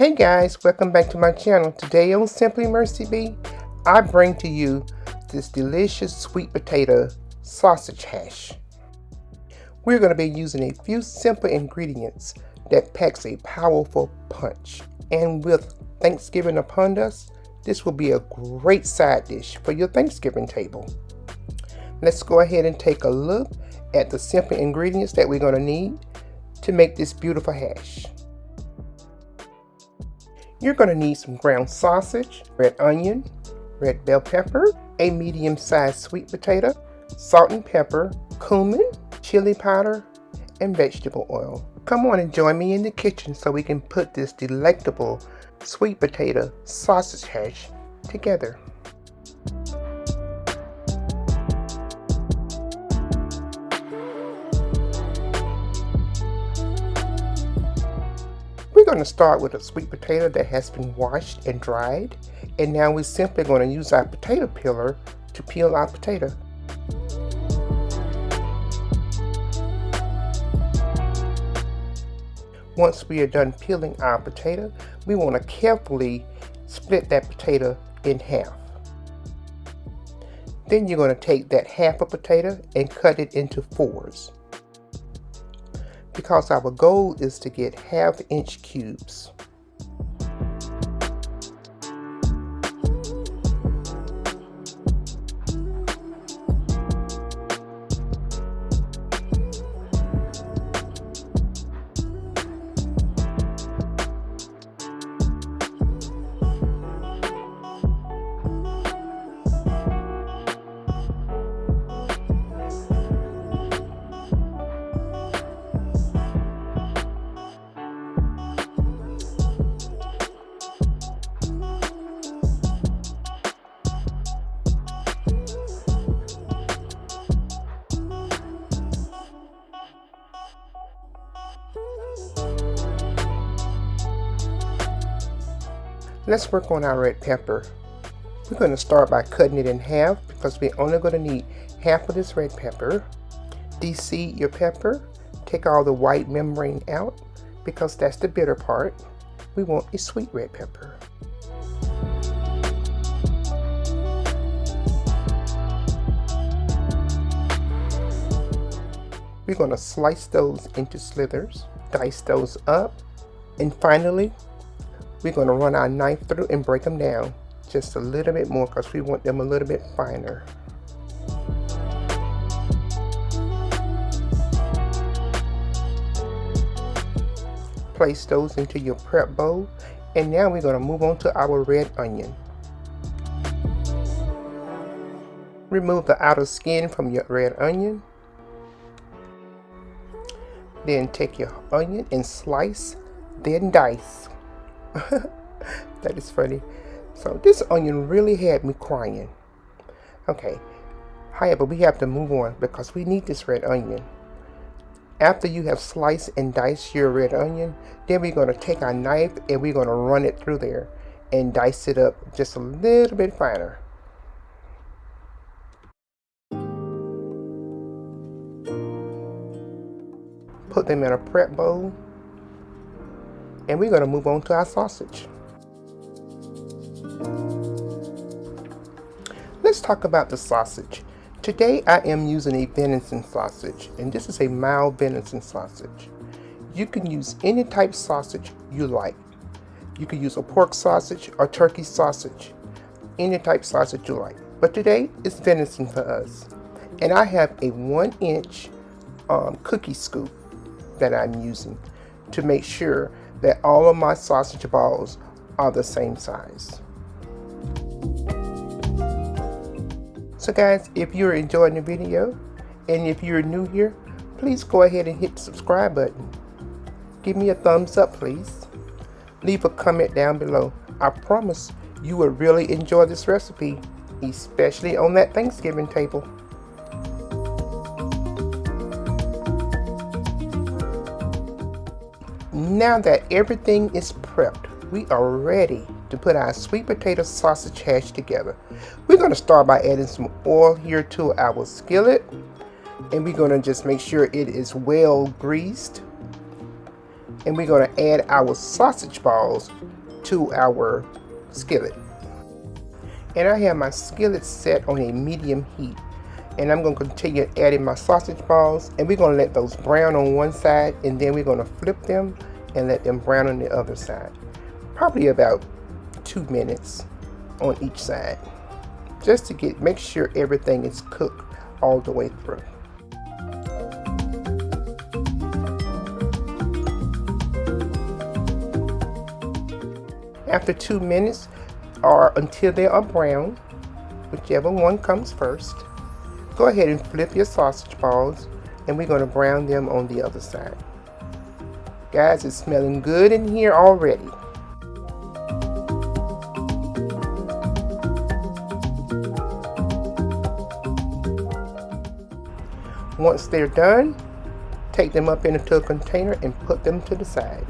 Hey guys, welcome back to my channel. Today on Simply Mercy B, I bring to you this delicious sweet potato sausage hash. We're going to be using a few simple ingredients that packs a powerful punch. And with Thanksgiving upon us, this will be a great side dish for your Thanksgiving table. Let's go ahead and take a look at the simple ingredients that we're going to need to make this beautiful hash. You're going to need some ground sausage, red onion, red bell pepper, a medium-sized sweet potato, salt and pepper, cumin, chili powder, and vegetable oil. Come on and join me in the kitchen so we can put this delectable sweet potato sausage hash together. We're going to start with a sweet potato that has been washed and dried, and now we're simply going to use our potato peeler to peel our potato. Once we are done peeling our potato, we want to carefully split that potato in half. Then you're going to take that half a potato and cut it into fours, because our goal is to get half-inch cubes. Let's work on our red pepper. We're going to start by cutting it in half because we're only going to need half of this red pepper. De-seed your pepper. Take all the white membrane out because that's the bitter part. We want a sweet red pepper. We're going to slice those into slithers, dice those up, and finally, we're going to run our knife through and break them down just a little bit more because we want them a little bit finer. Place those into your prep bowl, and now we're going to move on to our red onion. Remove the outer skin from your red onion. Then take your onion and slice, then dice. That is funny. So this onion really had me crying. Okay, however, we have to move on because we need this red onion. After you have sliced and diced your red onion, then we're going to take our knife and we're going to run it through there and dice it up just a little bit finer. Put them in a prep bowl. And we're going to move on to our sausage. Let's talk about the sausage. Today I am using a venison sausage, and this is a mild venison sausage. You can use any type sausage you like. You can use a pork sausage or turkey sausage, any type sausage you like. But today it's venison for us. And I have a 1-inch cookie scoop that I'm using to make sure that all of my sausage balls are the same size. So guys, if you're enjoying the video and if you're new here, please go ahead and hit the subscribe button. Give me a thumbs up, please. Leave a comment down below. I promise you will really enjoy this recipe, especially on that Thanksgiving table. Now that everything is prepped, we are ready to put our sweet potato sausage hash together. We're going to start by adding some oil here to our skillet, and we're going to just make sure it is well greased. and we're going to add our sausage balls to our skillet. And I have my skillet set on a medium heat, and I'm going to continue adding my sausage balls, and we're going to let those brown on one side, and then we're going to flip them and let them brown on the other side. Probably about 2 minutes on each side, just to make sure everything is cooked all the way through. After 2 minutes, or until they are brown, whichever one comes first, go ahead and flip your sausage balls, and we're going to brown them on the other side. Guys, it's smelling good in here already. Once they're done, take them up into a container and put them to the side.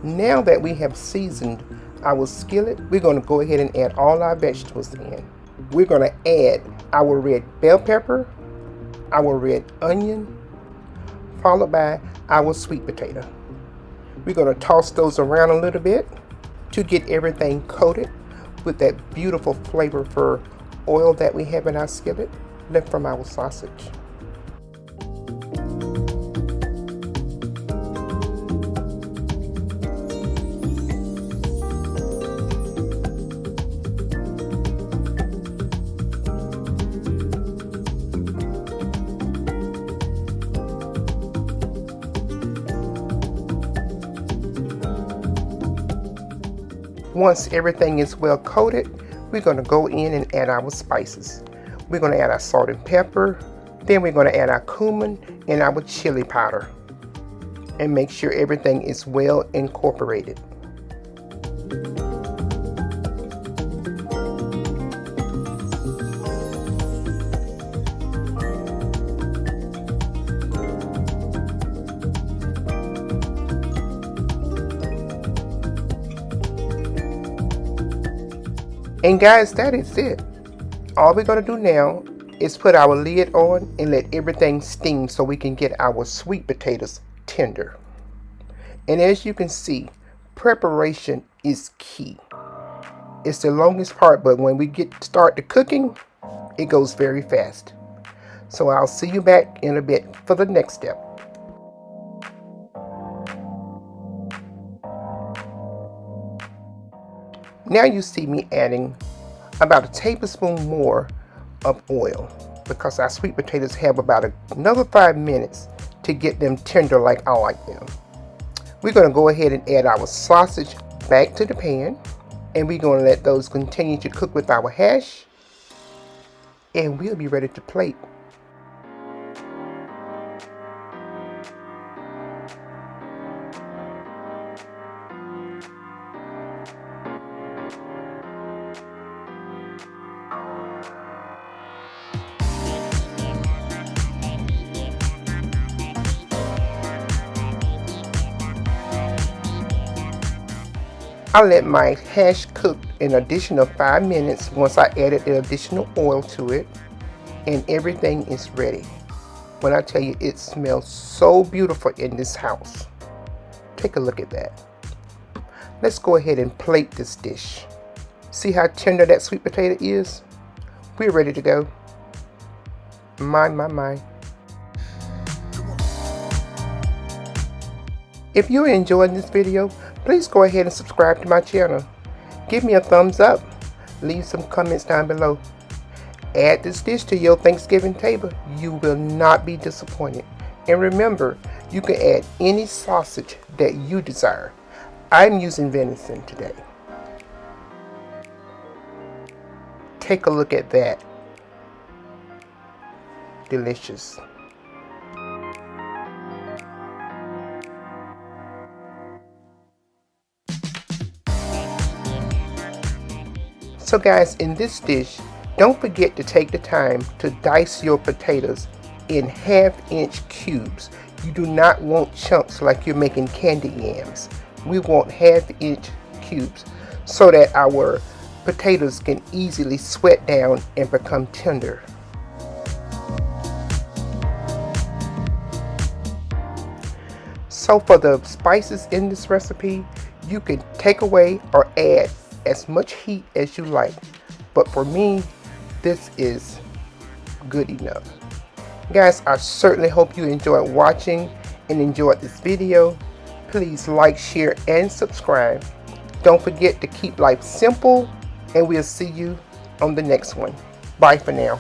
Now that we have seasoned our skillet, we're going to go ahead and add all our vegetables in. We're going to add our red bell pepper, our red onion, followed by our sweet potato. We're going to toss those around a little bit to get everything coated with that beautiful flavor for oil that we have in our skillet left from our sausage. Once everything is well coated, we're going to go in and add our spices. We're going to add our salt and pepper, then we're going to add our cumin and our chili powder, and make sure everything is well incorporated. And guys, that is it. All we're going to do now is put our lid on and let everything steam so we can get our sweet potatoes tender. And as you can see, preparation is key. It's the longest part, but when we start the cooking, it goes very fast. So I'll see you back in a bit for the next step. Now you see me adding about a tablespoon more of oil, because our sweet potatoes have about another 5 minutes to get them tender like I like them. We're going to go ahead and add our sausage back to the pan, and we're going to let those continue to cook with our hash, and we'll be ready to plate. I let my hash cook an additional 5 minutes once I added the additional oil to it, and everything is ready. When I tell you, it smells so beautiful in this house. Take a look at that. Let's go ahead and plate this dish. See how tender that sweet potato is? We're ready to go. My. If you're enjoying this video, please go ahead and subscribe to my channel. Give me a thumbs up. Leave some comments down below. Add this dish to your Thanksgiving table. You will not be disappointed. And remember, you can add any sausage that you desire. I'm using venison today. Take a look at that. Delicious. So guys, in this dish, don't forget to take the time to dice your potatoes in 1/2-inch cubes. You do not want chunks like you're making candy yams. We want half-inch cubes so that our potatoes can easily sweat down and become tender. So for the spices in this recipe, you can take away or add as much heat as you like. But for me, this is good enough. Guys, I certainly hope you enjoyed watching and enjoyed this video. Please like, share, and subscribe. Don't forget to keep life simple, and we'll see you on the next one. Bye for now.